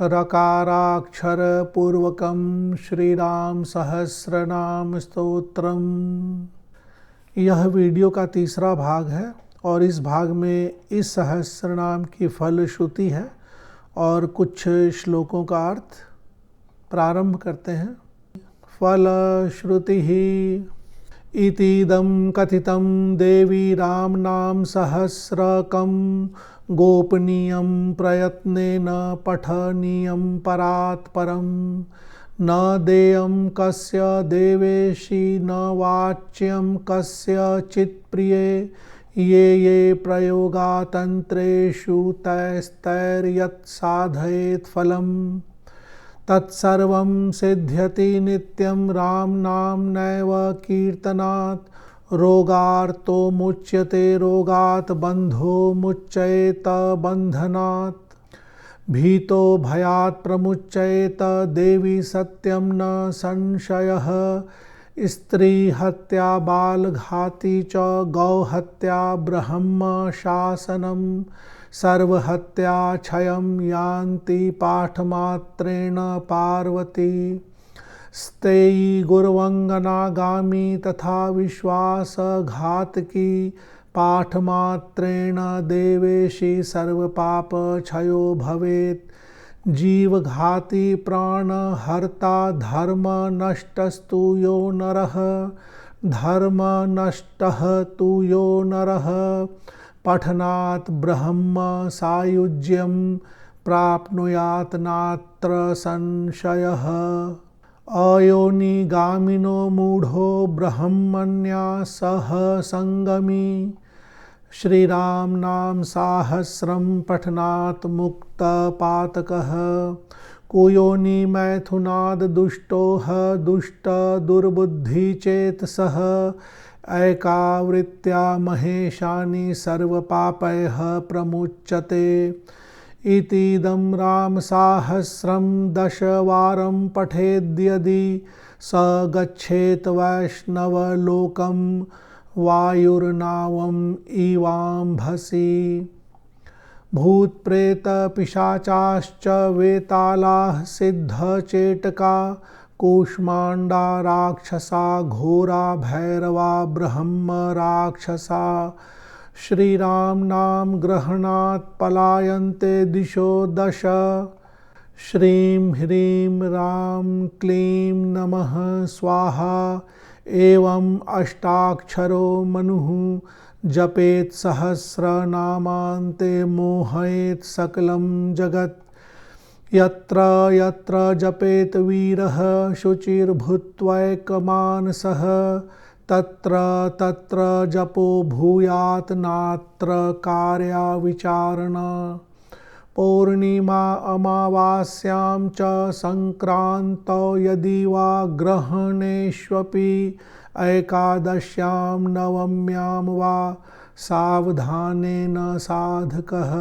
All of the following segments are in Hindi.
रकाराक्षरपूर्वकं श्रीराम सहस्रनाम स्तोत्रम। यह वीडियो का तीसरा भाग है और इस भाग में इस सहस्रनाम की फलश्रुति है और कुछ श्लोकों का अर्थ। प्रारंभ करते हैं। फलश्रुति इतीदं कथितं देवी रामनाम सहस्रकं गोपनीयं प्रयत्नेन पठनीयं परात् परं न देयं कस्य देवेशी न वाच्यं कस्यचित् प्रिये ये प्रयोगा तन्त्रेषु तैस्तैर्यत् साधयेत् फलम् तत्सर्वं सिद्ध्यति नित्यं रामनाम्नैव कीर्तनात् रोगार्तो मुच्यते रोगात् बन्धो मुच्येत बन्धनात् भीतो भयात् प्रमुच्येत देवी सत्यं न संशयः स्त्रीहत्या बालघाती च गौहत्या ब्रह्मशासनं सर्वहत्या क्षयं यान्ति पाठमात्रेण पार्वती स्तेयी गुर्वङ्गनागामी तथा विश्वासघातकी पाठमात्रेण देवेशी सर्वपापक्षयो भवेत् जीवघाती प्राणहर्ता धर्मनष्टस्तु यो नरः धर्मनष्टः तु यो नरः पठनात् ब्रह्म सायुज्यं प्राप्नुयात् नात्र संशयः अयोनिगामिनो मूढ़ो ब्रह्मण्या सह संगमी श्रीराम नाम साहस्रं पठनात् मुक्त पातकः कुयोनि मैथुनाद दुष्टोह दुष्ट दुर्बुद्धि चेतसः ऐकावृत्या महेशानि सर्वपापैः प्रमुच्यते इतीदं रामसाहस्रं 10 वारं पठेद्यदि स गच्छेत् वैष्णवलोकं वायुर्नावम् इवाम्भसि भूतप्रेतपिशाचाश्च वेतालाः सिद्धचेटका कूष्माण्डा राक्षसा घोरा भैरवा ब्रह्म राक्षसा श्रीराम नाम ग्रहणात् पलायन्ते दिशो 10 श्रीं ह्रीं राम क्लीं नमः स्वाहा एवं अष्टाक्षरो मनुः जपेत् सहस्रनामान्ते मोहयेत् सकलं जगत् यत्र यत्र जपेत् वीरः शुचिर्भूत्वैकमानसः तत्र तत्र जपो भूयात् नात्र कार्या विचारणा पौर्णिमा अमावास्यां च संक्रान्तौ यदि वा ग्रहणेष्वपि एकादश्यां नवम्यां वा सावधानेन साधकः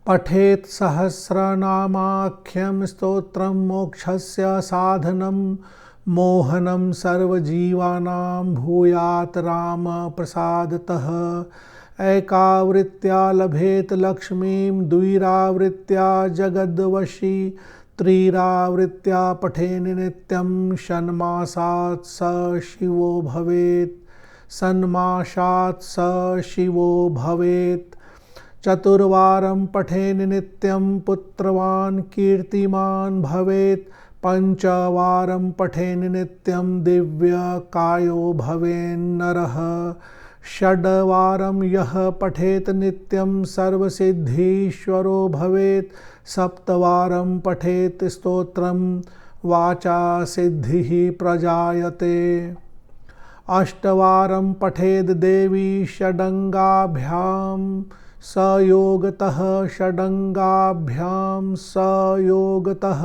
पठेत् सहस्रनामाख्यं स्तोत्रं मोक्षस्य साधनं मोहनं सर्वजीवानां भूयात् राम प्रसादतः ऐकावृत्या लभेत लक्ष्मीं द्विरावृत्या जगद्वशी त्रिरावृत्या पठेन् नित्यं षण्मासात् स शिवो भवेत् षण्मासात् स शिवो भवेत् चतुर्वारं पठेन् नित्यं पुत्रवान् कीर्तिमान् भवेत् पंचवारं पठेन् नित्यं दिव्यकायो भवेन्नरः षड्वारं यः पठेत् नित्यं सर्वसिद्धीश्वरो भवेत् सप्तवारं पठेत् स्तोत्रं वाचा सिद्धिः प्रजायते अष्टवारं पठेद् देवी षडङ्गाभ्यां सयोगतः षडङ्गाभ्यां सयोगतः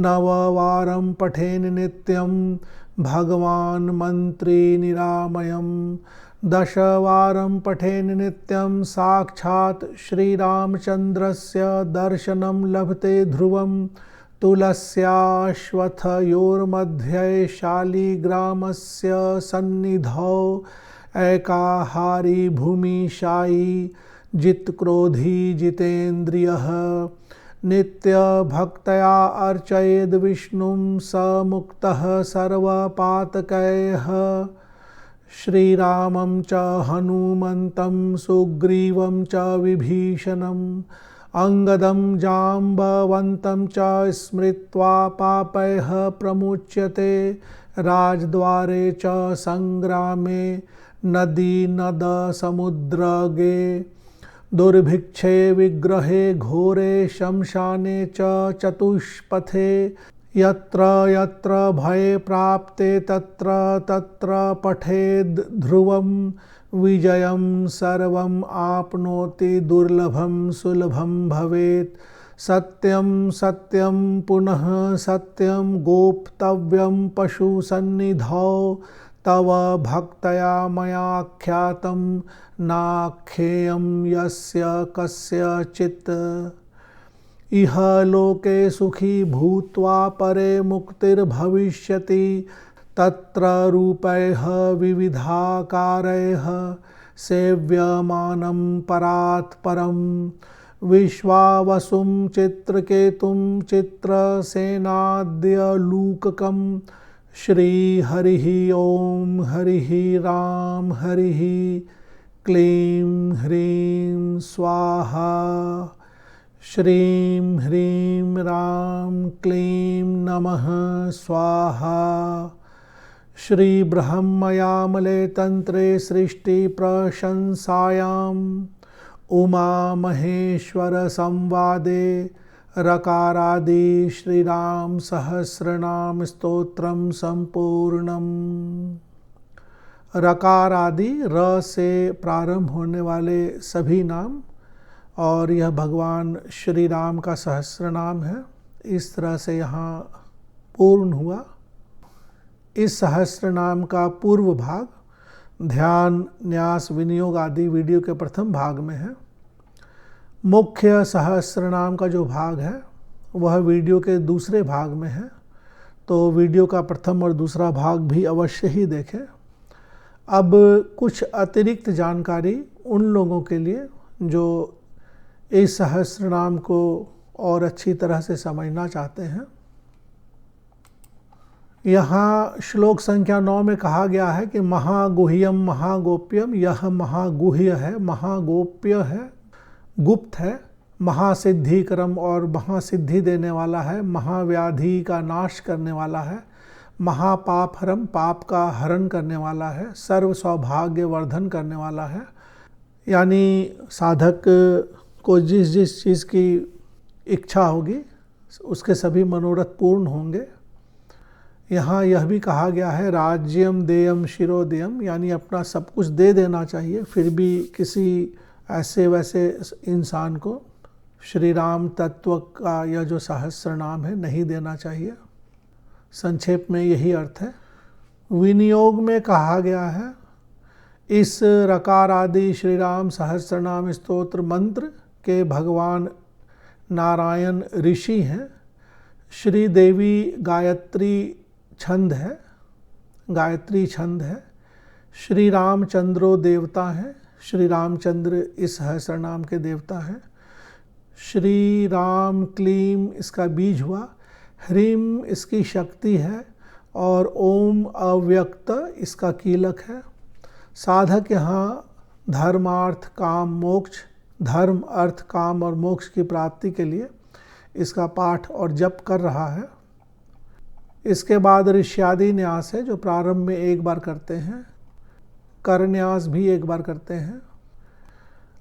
नववारं पठेन् नित्यं भगवान् मन्त्री निरामयम् 10 वारं पठेन् नित्यं साक्षात् श्रीरामचन्द्रस्य दर्शनं लभते ध्रुवं तुलस्याश्वत्थयोर्मध्ये शालिग्रामस्य सन्निधौ ऐकाहारी भूमिशायी जित्क्रोधी जितेन्द्रियः नित्यभक्तया अर्चयेद् विष्णुं स मुक्तः सर्वपातकैः। श्रीरामं च हनुमन्तं सुग्रीवं च विभीषणम् अंगदं जाम्बवन्तं च स्मृत्वा पापैः प्रमुच्यते। राजद्वारे च संग्रामे नदी नद समुद्रगे। दुर्भिक्षे विग्रहे घोरे शमशाने च चतुष्पथे। यत्र यत्र भये प्राप्ते तत्र तत्र पठेद् ध्रुवं। विजयं सर्वम् आपनोति दुर्लभं सुलभं भवेत्। सत्यं सत्यं पुनः सत्यं गोप्तव्यं पशुसन्निधौ। तव भक्तया मयाख्यातं नाख्येयं यस्य कस्यचित्। इह लोके सुखी भूत्वा परे मुक्तिर्भविष्यति। तत्र रूपैः विविधाकारैः सेव्यमानं परात् परं। विश्वावसुं चित्रकेतुं चित्रसेनाद्यलूककं। श्रीहरिः ॐ हरिः राम हरिः क्लीं ह्रीं स्वाहा। श्रीं ह्रीं राम क्लीं नमः स्वाहा। श्री ब्रह्मयामले तंत्रे सृष्टि प्रशंसायां उमा महेश्वर संवादे रकारादि श्रीराम सहस्रनाम स्तोत्रम संपूर्णम। रकारादि र से प्रारंभ होने वाले सभी नाम और यह भगवान श्री राम का सहस्र नाम है। इस तरह से यहाँ पूर्ण हुआ। इस सहस्र नाम का पूर्व भाग ध्यान न्यास विनियोग आदि वीडियो के प्रथम भाग में है। मुख्य सहस्र नाम का जो भाग है वह वीडियो के दूसरे भाग में है, तो वीडियो का प्रथम और दूसरा भाग भी अवश्य ही देखें। अब कुछ अतिरिक्त जानकारी उन लोगों के लिए जो इस सहस्र नाम को और अच्छी तरह से समझना चाहते हैं। यहाँ श्लोक संख्या 9 में कहा गया है कि महागुह्यम महागोप्यम। यह महागुह्य है, महागोप्य है, गुप्त है, महासिद्धिकरम और महासिद्धि देने वाला है, महाव्याधि का नाश करने वाला है, महापापहरम पाप का हरण करने वाला है, सर्व सौभाग्य वर्धन करने वाला है। यानी साधक को जिस जिस चीज़ की इच्छा होगी उसके सभी मनोरथ पूर्ण होंगे। यहाँ यह भी कहा गया है राज्यम देयम शिरोदेयम, यानी अपना सब कुछ दे देना चाहिए, फिर भी किसी ऐसे वैसे इंसान को श्री राम तत्व का यह जो सहस्र नाम है नहीं देना चाहिए। संक्षेप में यही अर्थ है। विनियोग में कहा गया है इस रकार आदि श्री राम सहस्र नाम स्तोत्र मंत्र के भगवान नारायण ऋषि हैं। श्री देवी गायत्री छंद है, गायत्री छंद है। श्री रामचंद्रो देवता हैं, श्री रामचंद्र इस सहस्र नाम के देवता हैं। श्री राम क्लीम इसका बीज हुआ, ह्रीम इसकी शक्ति है और ओम अव्यक्त इसका कीलक है। साधक यहाँ धर्मार्थ काम मोक्ष, धर्म अर्थ काम और मोक्ष की प्राप्ति के लिए इसका पाठ और जप कर रहा है। इसके बाद ऋष्यादि न्यास है जो प्रारंभ में एक बार करते हैं, कर न्यास भी एक बार करते हैं।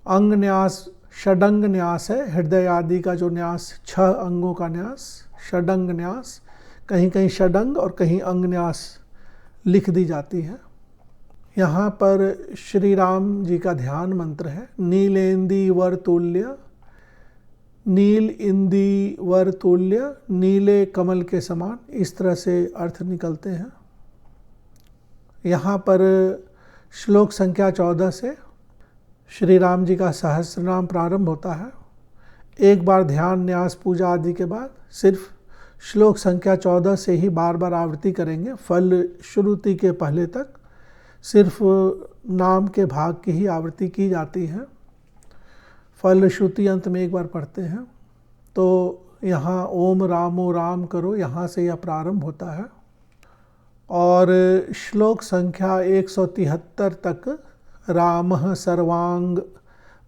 अंग न्यास षडंग न्यास है, हृदय आदि का जो न्यास 6 अंगों का न्यास षडंग न्यास, कहीं कहीं षडंग और कहीं अंग न्यास लिख दी जाती है। यहाँ पर श्री राम जी का ध्यान मंत्र है नीलेंदी वर तुल्य, नील इंदी वर तुल्य, नीले कमल के समान, इस तरह से अर्थ निकलते हैं। यहाँ पर श्लोक संख्या 14 से श्री राम जी का सहस्र नाम प्रारंभ होता है। एक बार ध्यान न्यास पूजा आदि के बाद सिर्फ श्लोक संख्या 14 से ही बार बार आवृत्ति करेंगे। फल श्रुति के पहले तक सिर्फ नाम के भाग की ही आवृत्ति की जाती है। फल श्रुति अंत में एक बार पढ़ते हैं। तो यहाँ ओम रामो राम करो, यहाँ से यह प्रारंभ होता है। और श्लोक संख्या 173 तक रामः सर्वांग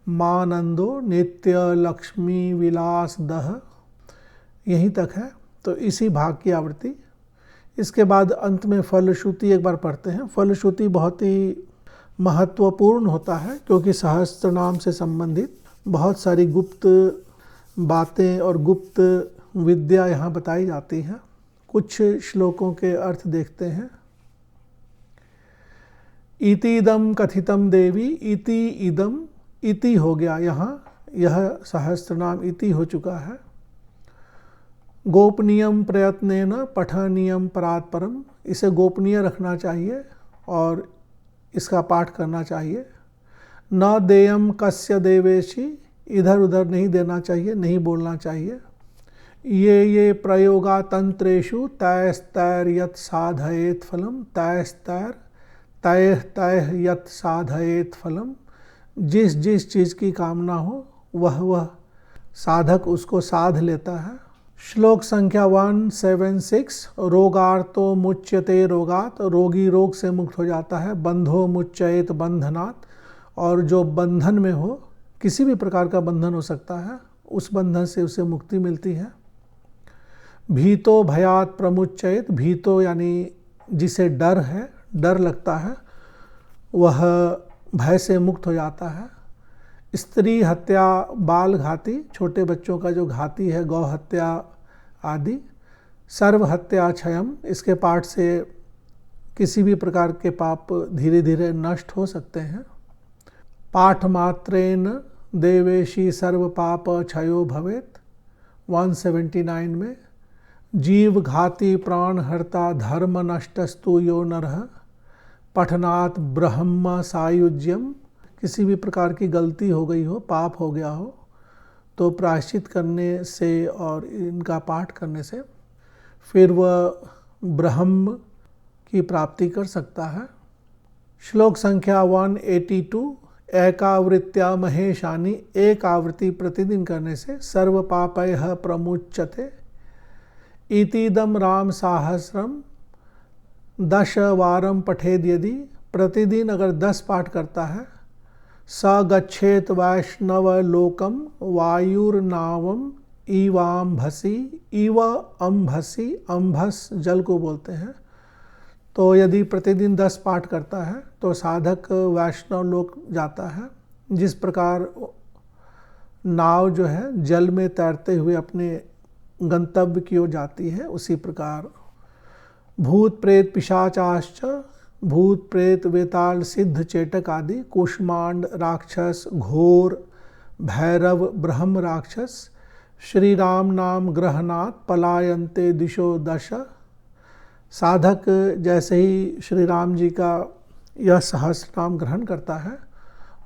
मानंदो नित्य लक्ष्मी विलास दह, यहीं तक है। तो इसी भाग की आवृत्ति। इसके बाद अंत में फलश्रुति एक बार पढ़ते हैं। फलश्रुति बहुत ही महत्वपूर्ण होता है क्योंकि सहस्त्र नाम से संबंधित बहुत सारी गुप्त बातें और गुप्त विद्या यहाँ बताई जाती हैं। कुछ श्लोकों के अर्थ देखते हैं। इतीदम कथितम देवी, इति इदम, इति हो गया यहाँ, यह सहस्त्र नाम इति हो चुका है। गोपनीयम प्रयत्नेन पठनीयम परात्परम, इसे गोपनीय रखना चाहिए और इसका पाठ करना चाहिए। न देयम कस्य देवेशी, इधर उधर नहीं देना चाहिए, नहीं बोलना चाहिए। ये प्रयोगा तंत्रेषु तैस्तैर यत् साधयेत फलम, तैस्तैर तैह तैह यत् साधयेत फलम, जिस जिस चीज़ की कामना हो वह साधक उसको साध लेता है। श्लोक संख्या 176 रोगार्तो मुच्यते रोगात, रोगी रोग से मुक्त हो जाता है। बंधो मुच्येत बंधनात्, और जो बंधन में हो, किसी भी प्रकार का बंधन हो सकता है, उस बंधन से उसे मुक्ति मिलती है। भीतो भयात प्रमुच्येत, भीतो यानी जिसे डर है, डर लगता है, वह भय से मुक्त हो जाता है। स्त्री हत्या बाल घाती, छोटे बच्चों का जो घाती है, गौ हत्या आदि। सर्व हत्या क्षयम, इसके पाठ से किसी भी प्रकार के पाप धीरे धीरे नष्ट हो सकते हैं। पाठ मात्रेन देवेशी सर्व पाप क्षयो भवेत, 179 में। जीव घाती प्राण हर्ता धर्म नष्टस्तु यो नरः, पठनात् ब्रह्म सायुज्यम, किसी भी प्रकार की गलती हो गई हो, पाप हो गया हो, तो प्रायश्चित करने से और इनका पाठ करने से फिर वह ब्रह्म की प्राप्ति कर सकता है। श्लोक संख्या 182 एकावृत्या महेशानी, एक आवृत्ति प्रतिदिन करने से सर्व पापयः प्रमुच्यते। इतीदम राम सहस्रम 10 वारम पठेद, यदि प्रतिदिन अगर 10 पाठ करता है, स गच्छेत वैष्णव लोकम वायुर्नावम इवाम्भसी, इव अम्भसी, अम्भस जल को बोलते हैं। तो यदि प्रतिदिन 10 पाठ करता है तो साधक वैष्णव लोक जाता है। जिस प्रकार नाव जो है जल में तैरते हुए अपने गंतव्य की ओर जाती है, उसी प्रकार भूत प्रेत पिशाचाश्च, भूत प्रेत वेताल सिद्ध चेटक आदि, कुष्मांड राक्षस, घोर भैरव ब्रह्म राक्षस, श्री राम नाम ग्रहणात् पलायन्ते दिशो दश। साधक जैसे ही श्री राम जी का यह सहस्त्र नाम ग्रहण करता है,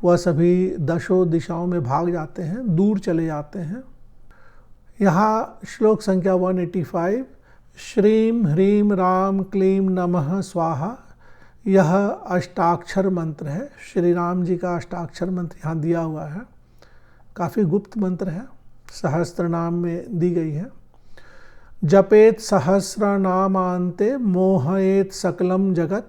वह सभी दशों दिशाओं में भाग जाते हैं, दूर चले जाते हैं। यहाँ श्लोक संख्या 185 श्रीम ह्रीम राम क्लीम नमः स्वाहा, यह अष्टाक्षर मंत्र है। श्री राम जी का अष्टाक्षर मंत्र यहाँ दिया हुआ है, काफ़ी गुप्त मंत्र है, सहस्त्र नाम में दी गई है। जपेत सहस्र नामांते मोहयेत सकलम जगत,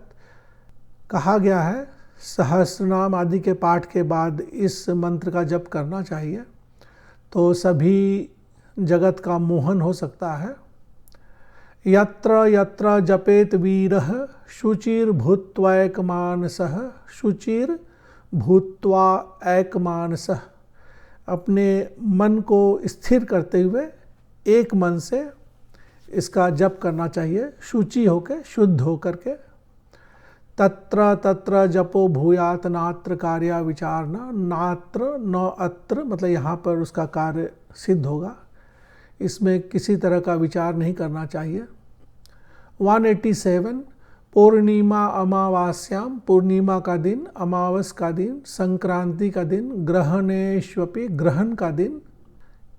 कहा गया है सहस्त्र नाम आदि के पाठ के बाद इस मंत्र का जप करना चाहिए, तो सभी जगत का मोहन हो सकता है। यत्र यत्र जपेत वीरः शुचिर्भूत्वैकमानसः, शुचिर्भूत्वा ऐकमानसः, अपने मन को स्थिर करते हुए एक मन से इसका जप करना चाहिए, शुचि होकर, शुद्ध होकर के। तत्र तत्र जपो भूयात नात्र कार्या विचारना, नात्र न अत्र, मतलब यहाँ पर उसका कार्य सिद्ध होगा, इसमें किसी तरह का विचार नहीं करना चाहिए। 187 पूर्णिमा अमावास्याम, पूर्णिमा का दिन, अमावस का दिन, संक्रांति का दिन, ग्रहणेष्वपि ग्रहण का दिन,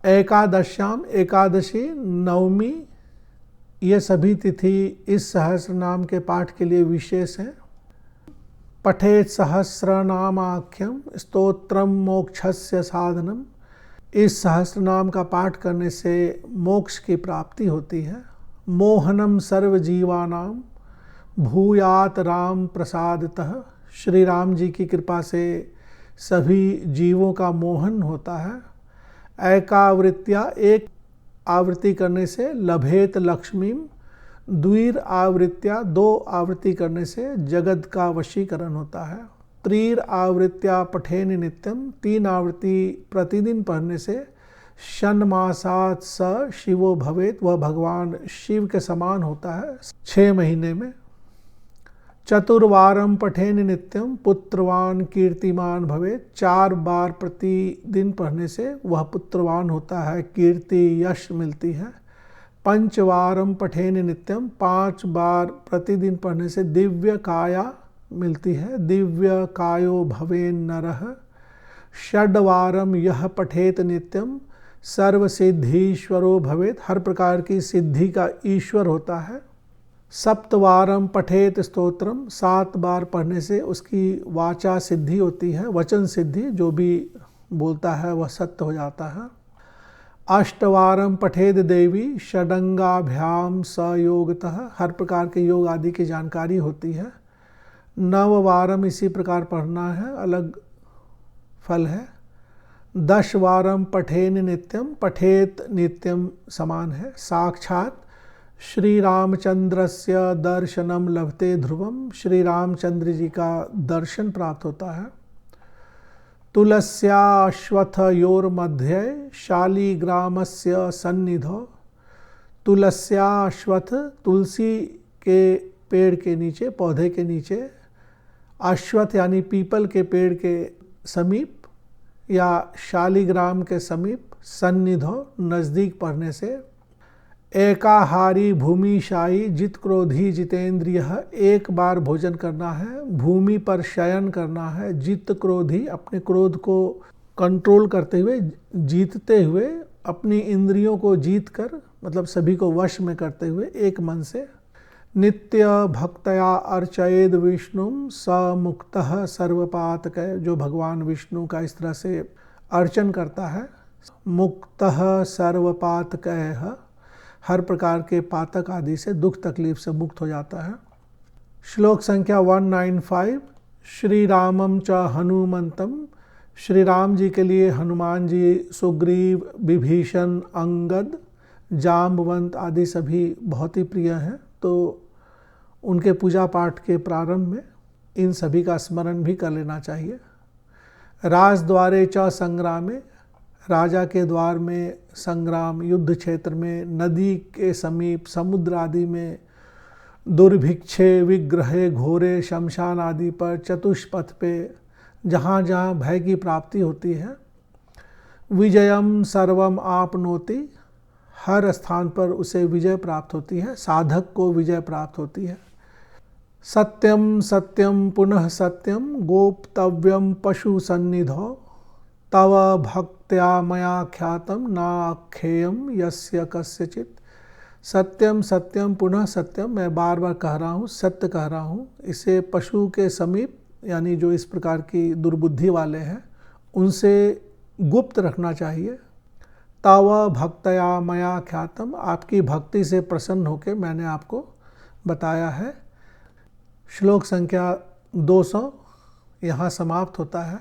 एकादश्याम एकादशी, नवमी, ये सभी तिथि इस सहस्र नाम के पाठ के लिए विशेष हैं। पठेत सहस्रनामाख्यम स्तोत्रम मोक्षस्य साधनम, इस सहस्रनाम का पाठ करने से मोक्ष की प्राप्ति होती है। मोहनम सर्व जीवानाम भूयात राम प्रसादतः। श्री राम जी की कृपा से सभी जीवों का मोहन होता है। एकावृत्या एक आवृत्ति करने से लभेत लक्ष्मीम। द्विर आवृत्या दो आवृत्ति करने से जगत का वशीकरण होता है। त्रीर आवृत्या पठेन नित्यम तीन आवृत्ति प्रतिदिन पढ़ने से षण्मासात् स शिवो भवेत वह भगवान शिव के समान होता है 6 महीने में। चतुर्वारम पठेन नित्यम पुत्रवान कीर्तिमान भवेत 4 बार प्रतिदिन पढ़ने से वह पुत्रवान होता है, कीर्ति यश मिलती है। पंचवारम पठेन नित्यम 5 बार प्रतिदिन पढ़ने से दिव्य काया मिलती है, दिव्य कायो भवेन नरः। षड्वारम यह पठेत नित्यम सर्व सिद्धीश्वरो भवेत हर प्रकार की सिद्धि का ईश्वर होता है। सप्तवारम पठेत स्तोत्रम 7 बार पढ़ने से उसकी वाचा सिद्धि होती है, वचन सिद्धि, जो भी बोलता है वह सत्य हो जाता है। अष्टवारम पठेद देवी षडंगाभ्याम सयोगतः हर प्रकार के योग आदि की जानकारी होती है। 9 वारम इसी प्रकार पढ़ना है, अलग फल है। 10 वारम पठेन नित्यम पठेत नित्यम समान है। साक्षात श्री रामचंद्रस्य दर्शनम लभते ध्रुवम श्री रामचंद्र जी का दर्शन प्राप्त होता है। तुलस्याश्वत्थ योर मध्य शालिग्रामस्य सन्निधौ। तुलस्याश्वत्थ तुलसी के पेड़ के नीचे, पौधे के नीचे, अश्वत्थ यानी पीपल के पेड़ के समीप या शालिग्राम के समीप, सन्निधौ नज़दीक पढ़ने से एकाहारी भूमिशायी जित क्रोधी जितेंद्रिय एक बार भोजन करना है, भूमि पर शयन करना है, जित क्रोधी अपने क्रोध को कंट्रोल करते हुए, जीतते हुए, अपनी इंद्रियों को जीत कर मतलब सभी को वश में करते हुए एक मन से। नित्य भक्तया अर्चयेद विष्णुम स मुक्तः सर्वपातक जो भगवान विष्णु का इस तरह से अर्चन करता है, मुक्तः सर्वपातकः हर प्रकार के पातक आदि से, दुख तकलीफ से मुक्त हो जाता है। श्लोक संख्या 195। श्री रामम च हनुमंतम श्री राम जी के लिए हनुमान जी, सुग्रीव, विभीषण, अंगद, जाम्बवंत आदि सभी बहुत ही प्रिय हैं, तो उनके पूजा पाठ के प्रारंभ में इन सभी का स्मरण भी कर लेना चाहिए। राजद्वारे च संग्रामे राजा के द्वार में संग्राम, युद्ध क्षेत्र में, नदी के समीप, समुद्र आदि में, दुर्भिक्षे विग्रहे घोरे शमशान आदि पर, चतुष्पथ पे, जहाँ जहाँ भय की प्राप्ति होती है। विजयम सर्वम आपनोति हर स्थान पर उसे विजय प्राप्त होती है, साधक को विजय प्राप्त होती है। सत्यम सत्यम पुनः सत्यम गोप्तव्यम पशु सन्निधौ तव भक्त्या मया ख्यातम नाख्येयम यस्य कस्यचित्। सत्यम सत्यम पुनः सत्यम, मैं बार बार कह रहा हूँ, सत्य कह रहा हूँ। इसे पशु के समीप यानी जो इस प्रकार की दुर्बुद्धि वाले हैं उनसे गुप्त रखना चाहिए। तव भक्तया मया ख्यातम, आपकी भक्ति से प्रसन्न होकर मैंने आपको बताया है। श्लोक संख्या 200 यहाँ समाप्त होता है।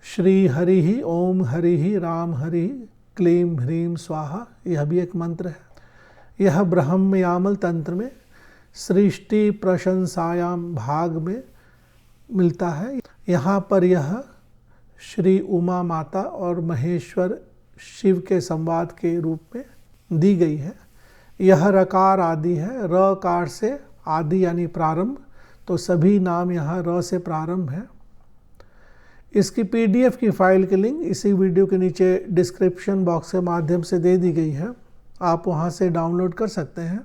श्री हरि ही ओम हरि ही राम हरि क्लीम ह्रीम स्वाहा, यह भी एक मंत्र है। यह ब्रह्मयामल तंत्र में सृष्टि प्रशंसायाम भाग में मिलता है। यहाँ पर यह श्री उमा माता और महेश्वर शिव के संवाद के रूप में दी गई है। यह रकार आदि है, रकार से आदि यानी प्रारंभ, तो सभी नाम यहाँ र से प्रारंभ है। इसकी PDF की फाइल की लिंक इसी वीडियो के नीचे डिस्क्रिप्शन बॉक्स के माध्यम से दे दी गई है, आप वहाँ से डाउनलोड कर सकते हैं।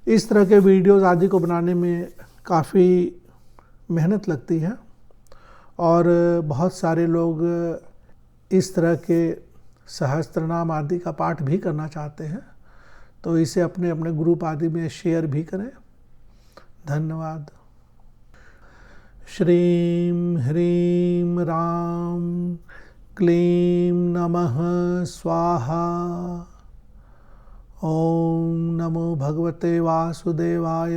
इस तरह के वीडियोज़ आदि को बनाने में काफ़ी मेहनत लगती है और बहुत सारे लोग इस तरह के सहस्त्रनाम आदि का पाठ भी करना चाहते हैं, तो इसे अपने अपने ग्रुप आदि में शेयर भी करें। धन्यवाद। श्रीं ह्रीं राम क्लीं नमः स्वाहा। ॐ नमो भगवते वासुदेवाय।